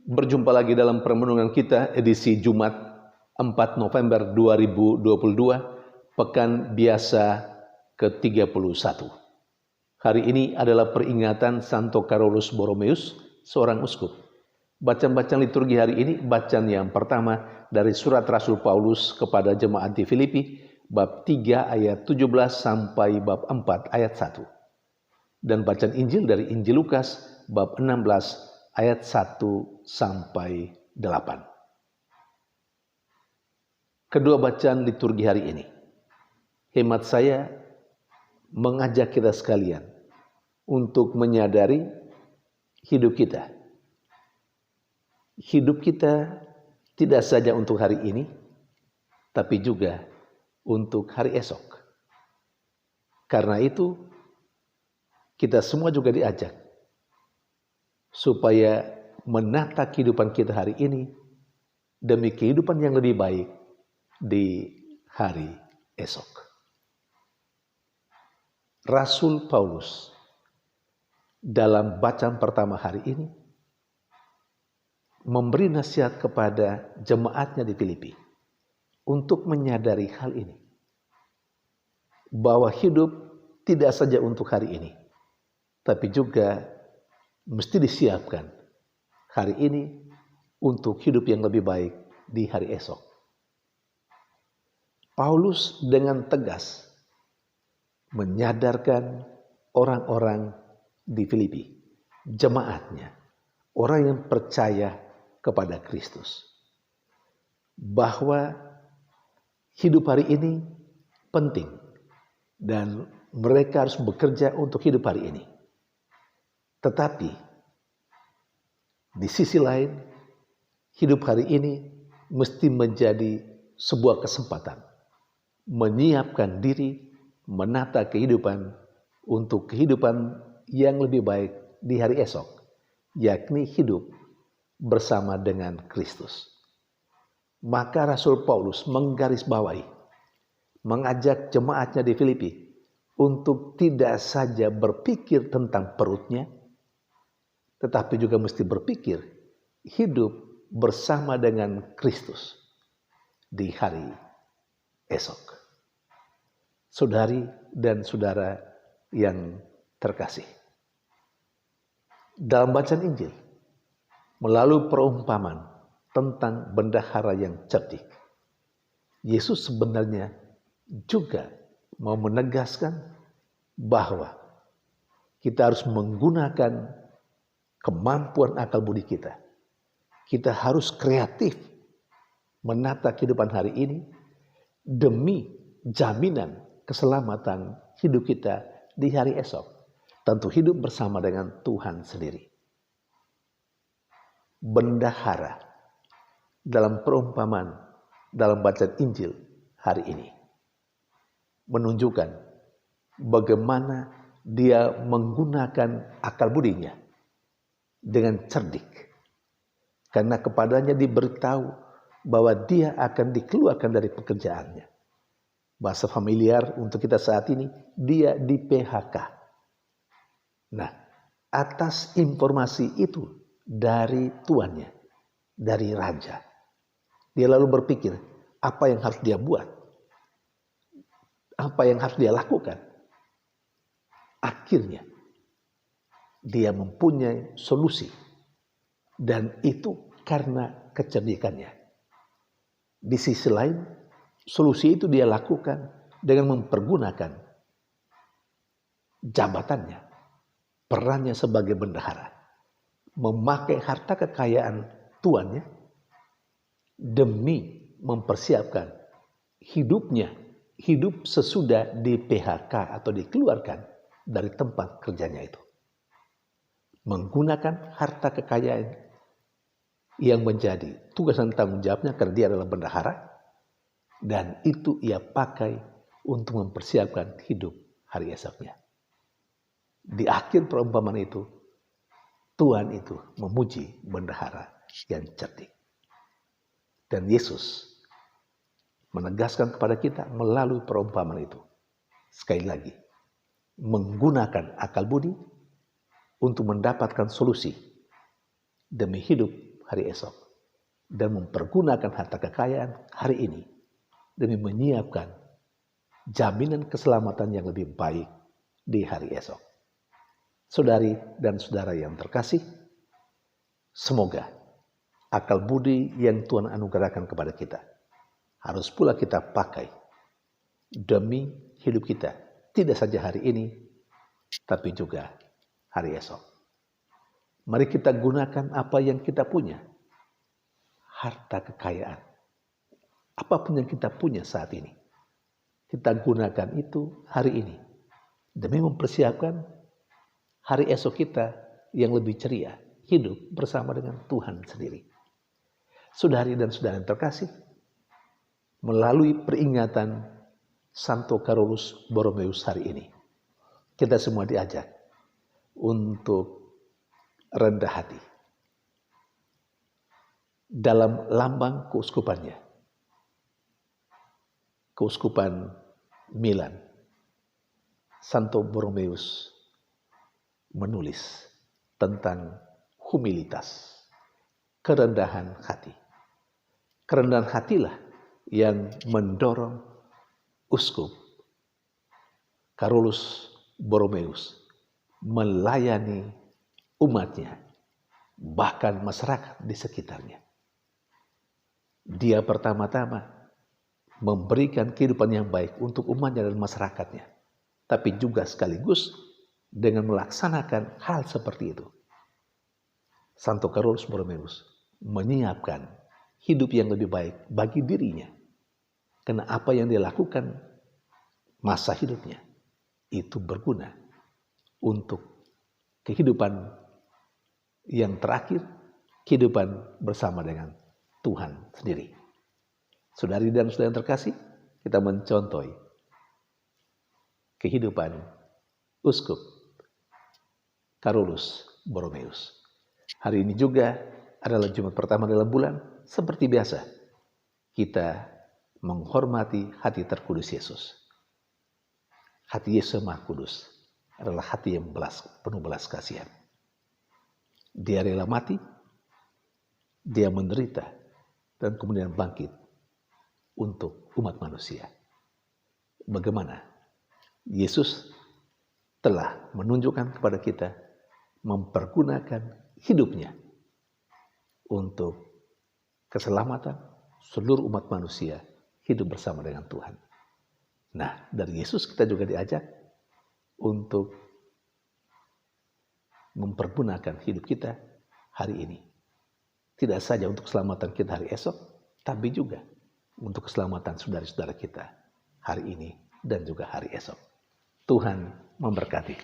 Berjumpa lagi dalam permenungan kita edisi Jumat 4 November 2022, Pekan Biasa ke-31. Hari ini adalah peringatan Santo Carolus Borromeus, seorang uskup. Bacaan-bacaan liturgi hari ini, bacaan yang pertama dari surat Rasul Paulus kepada jemaat di Filipi, bab 3 ayat 17 sampai bab 4 ayat 1. Dan bacaan Injil dari Injil Lukas, bab 16 ayat 1 sampai 8. Kedua bacaan liturgi hari ini, hemat saya mengajak kita sekalian untuk menyadari hidup kita. Hidup kita tidak saja untuk hari ini, tapi juga untuk hari esok. Karena itu, kita semua juga diajak supaya menata kehidupan kita hari ini demi kehidupan yang lebih baik di hari esok. Rasul Paulus dalam bacaan pertama hari ini memberi nasihat kepada jemaatnya di Filipi untuk menyadari hal ini, bahwa hidup tidak saja untuk hari ini, tapi juga mesti disiapkan hari ini untuk hidup yang lebih baik di hari esok. Paulus dengan tegas menyadarkan orang-orang di Filipi, jemaatnya, orang yang percaya kepada Kristus, bahwa hidup hari ini penting dan mereka harus bekerja untuk hidup hari ini. Tetapi di sisi lain, hidup hari ini mesti menjadi sebuah kesempatan menyiapkan diri, menata kehidupan untuk kehidupan yang lebih baik di hari esok, yakni hidup bersama dengan Kristus. Maka Rasul Paulus menggarisbawahi, mengajak jemaatnya di Filipi untuk tidak saja berpikir tentang perutnya, tetapi juga mesti berpikir hidup bersama dengan Kristus di hari esok. Saudari dan saudara yang terkasih, dalam bacaan Injil, melalui perumpamaan tentang bendahara yang cerdik, Yesus sebenarnya juga mau menegaskan bahwa kita harus menggunakan kemampuan akal budi kita. Kita harus kreatif menata kehidupan hari ini demi jaminan keselamatan hidup kita di hari esok. Tentu hidup bersama dengan Tuhan sendiri. Bendahara dalam perumpamaan dalam bacaan Injil hari ini menunjukkan bagaimana dia menggunakan akal budinya dengan cerdik, karena kepadanya diberitahu bahwa dia akan dikeluarkan dari pekerjaannya. Bahasa familiar untuk kita saat ini, dia di PHK. Nah, atas informasi itu dari tuannya, dari raja, dia lalu berpikir apa yang harus dia buat, apa yang harus dia lakukan. Akhirnya dia mempunyai solusi, dan itu karena kecerdikannya. Di sisi lain, solusi itu dia lakukan dengan mempergunakan jabatannya, perannya sebagai bendahara, memakai harta kekayaan tuannya demi mempersiapkan hidupnya, hidup sesudah di PHK atau dikeluarkan dari tempat kerjanya itu. Menggunakan harta kekayaan yang menjadi tugas dan tanggung jawabnya karena dia adalah bendahara, dan itu ia pakai untuk mempersiapkan hidup hari esoknya. Di akhir perumpamaan itu, Tuhan itu memuji bendahara yang cerdik. Dan Yesus menegaskan kepada kita melalui perumpamaan itu, sekali lagi, menggunakan akal budi untuk mendapatkan solusi demi hidup hari esok dan mempergunakan harta kekayaan hari ini demi menyiapkan jaminan keselamatan yang lebih baik di hari esok. Saudari dan saudara yang terkasih, semoga akal budi yang Tuhan anugerahkan kepada kita harus pula kita pakai demi hidup kita, tidak saja hari ini, tapi juga hari esok. Mari kita gunakan apa yang kita punya, harta kekayaan. Apapun yang kita punya saat ini, kita gunakan itu hari ini demi mempersiapkan hari esok kita yang lebih ceria, hidup bersama dengan Tuhan sendiri. Saudari dan saudara yang terkasih, melalui peringatan Santo Carolus Borromeus hari ini, kita semua diajak untuk rendah hati dalam lambang keuskupannya, Keuskupan Milan. Santo Borromeus menulis tentang humilitas, kerendahan hati. Kerendahan hatilah yang mendorong Uskup Carolus Borromeus melayani umatnya, bahkan masyarakat di sekitarnya. Dia pertama-tama memberikan kehidupan yang baik untuk umatnya dan masyarakatnya, tapi juga sekaligus dengan melaksanakan hal seperti itu, Santo Carolus Borromeus menyiapkan hidup yang lebih baik bagi dirinya. Karena apa yang dia lakukan masa hidupnya itu berguna untuk kehidupan yang terakhir, kehidupan bersama dengan Tuhan sendiri. Saudari dan saudara yang terkasih, kita mencontohi kehidupan Uskup Carolus Borromeus. Hari ini juga adalah Jumat pertama dalam bulan. Seperti biasa, kita menghormati hati terkudus Yesus. Hati Yesus Maha Kudus adalah hati yang penuh belas kasihan. Dia rela mati, dia menderita, dan kemudian bangkit untuk umat manusia. Bagaimana Yesus telah menunjukkan kepada kita mempergunakan hidupnya untuk keselamatan seluruh umat manusia hidup bersama dengan Tuhan. Nah, dari Yesus kita juga diajak untuk mempergunakan hidup kita hari ini. Tidak saja untuk keselamatan kita hari esok, tapi juga untuk keselamatan saudara-saudara kita hari ini dan juga hari esok. Tuhan memberkati.